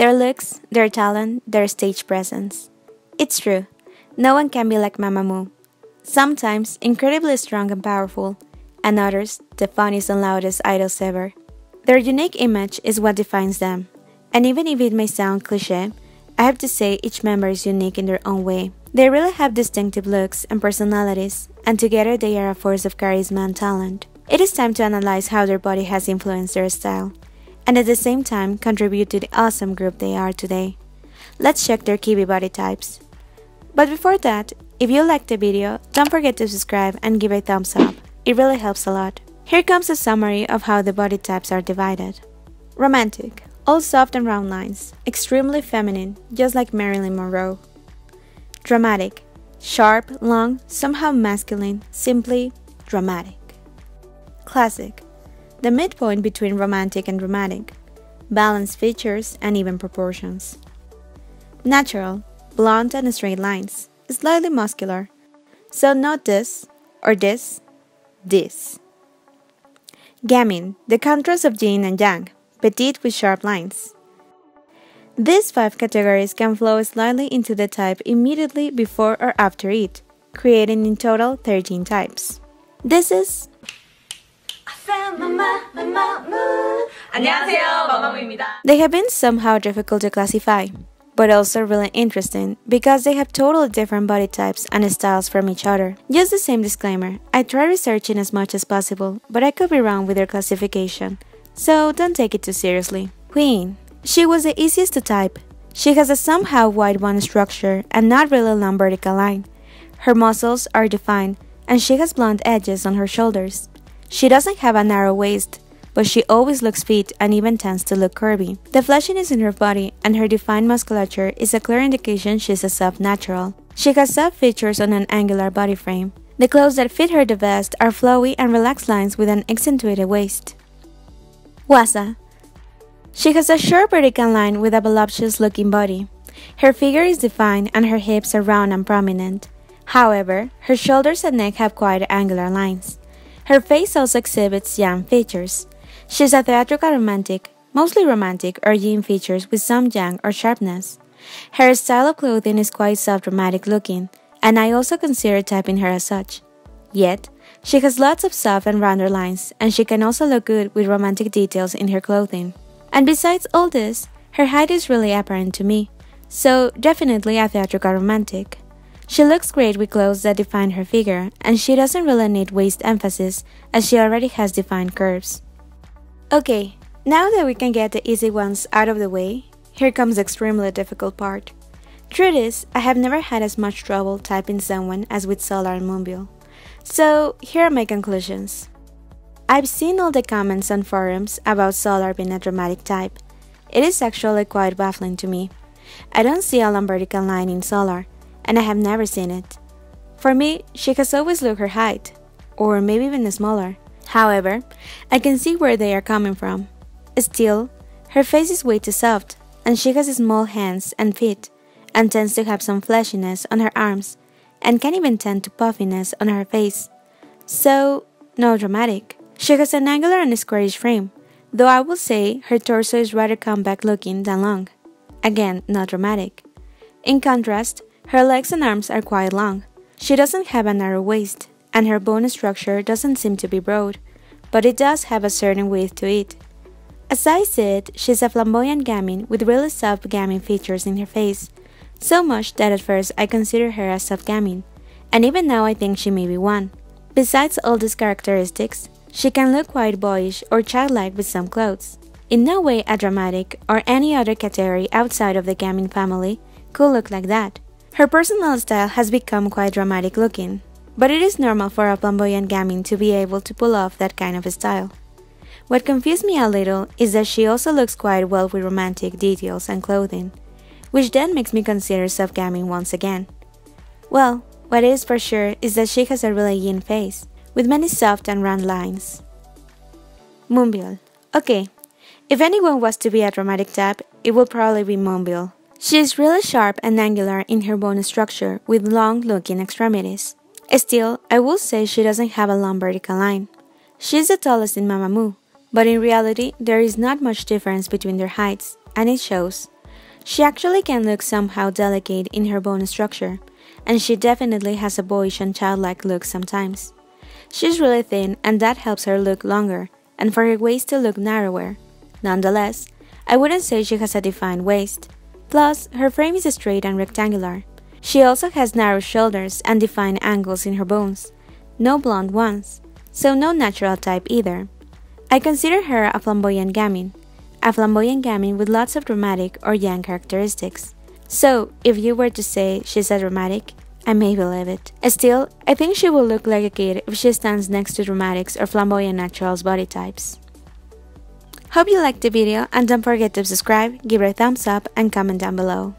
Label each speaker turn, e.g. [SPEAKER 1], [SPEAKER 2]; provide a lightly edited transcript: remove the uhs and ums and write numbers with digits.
[SPEAKER 1] Their looks, their talent, their stage presence. It's true, no one can be like MAMAMOO. Sometimes incredibly strong and powerful, and others the funniest and loudest idols ever. Their unique image is what defines them, and even if it may sound cliché, I have to say each member is unique in their own way. They really have distinctive looks and personalities, and together they are a force of charisma and talent. It is time to analyze how their body has influenced their style, and at the same time contribute to the awesome group they are today. Let's check their Kibbe body types. But before that, if you liked the video, don't forget to subscribe and give a thumbs up. It really helps a lot. Here comes a summary of how the body types are divided. Romantic, all soft and round lines, extremely feminine, just like Marilyn Monroe. Dramatic, sharp, long, somehow masculine, simply dramatic. Classic, the midpoint between romantic and dramatic, balanced features and even proportions. Natural, blonde and straight lines, slightly muscular, so not this or this, this. Gamine, the contrast of yin and yang, petite with sharp lines. These 5 categories can flow slightly into the type immediately before or after it, creating in total 13 types. This is
[SPEAKER 2] 안녕하세요, 마마무입니다.
[SPEAKER 1] They have been somehow difficult to classify, but also really interesting because they have totally different body types and styles from each other. Just the same disclaimer, I try researching as much as possible, but I could be wrong with their classification, so don't take it too seriously. Queen. She was the easiest to type. She has a somehow wide bone structure and not really long vertical line. Her muscles are defined, and she has blunt edges on her shoulders. She doesn't have a narrow waist, but she always looks fit and even tends to look curvy. The fleshiness in her body and her defined musculature is a clear indication she's a soft natural. She has soft features on an angular body frame. The clothes that fit her the best are flowy and relaxed lines with an accentuated waist. Wasa. She has a short vertical line with a voluptuous-looking body. Her figure is defined and her hips are round and prominent. However, her shoulders and neck have quite angular lines. Her face also exhibits yang features. She's a theatrical romantic, mostly romantic or yin features with some yang or sharpness. Her style of clothing is quite soft dramatic looking, and I also consider typing her as such. Yet, she has lots of soft and rounder lines, and she can also look good with romantic details in her clothing. And besides all this, her height is really apparent to me, so definitely a theatrical romantic. She looks great with clothes that define her figure, and she doesn't really need waist emphasis as she already has defined curves. Okay, now that we can get the easy ones out of the way, here comes the extremely difficult part. Truth is, I have never had as much trouble typing someone as with Solar and Moonbyul. So, here are my conclusions. I've seen all the comments on forums about Solar being a dramatic type. It is actually quite baffling to me. I don't see a long vertical line in Solar, and I have never seen it. For me, she has always looked her height, or maybe even smaller. However, I can see where they are coming from. Still, her face is way too soft, and she has small hands and feet, and tends to have some fleshiness on her arms, and can even tend to puffiness on her face. So, no dramatic. She has an angular and squarish frame, though I will say her torso is rather compact looking than long. Again, not dramatic. In contrast, her legs and arms are quite long. She doesn't have a narrow waist, and her bone structure doesn't seem to be broad, but it does have a certain width to it. As I said, she's a flamboyant gamine with really soft gamine features in her face, so much that at first I considered her a soft gamine, and even now I think she may be one. Besides all these characteristics, she can look quite boyish or childlike with some clothes. In no way a dramatic or any other category outside of the gamine family could look like that. Her personal style has become quite dramatic looking, but it is normal for a flamboyant gamine to be able to pull off that kind of style. What confused me a little is that she also looks quite well with romantic details and clothing, which then makes me consider soft gamine once again. Well, what is for sure is that she has a really yin face, with many soft and round lines. Moonbyul. Okay, if anyone was to be a dramatic type, it would probably be Moonbyul. She is really sharp and angular in her bone structure with long-looking extremities. Still, I will say she doesn't have a long vertical line. She is the tallest in MAMAMOO, but in reality there is not much difference between their heights, and it shows. She actually can look somehow delicate in her bone structure, and she definitely has a boyish and childlike look sometimes. She's really thin, and that helps her look longer, and for her waist to look narrower. Nonetheless, I wouldn't say she has a defined waist. Plus, her frame is straight and rectangular. She also has narrow shoulders and defined angles in her bones. No blonde ones, so no natural type either. I consider her a flamboyant gamin with lots of dramatic or young characteristics. So, if you were to say she's a dramatic, I may believe it. Still, I think she will look like a kid if she stands next to dramatics or flamboyant naturals body types. Hope you liked the video, and don't forget to subscribe, give it a thumbs up, and comment down below.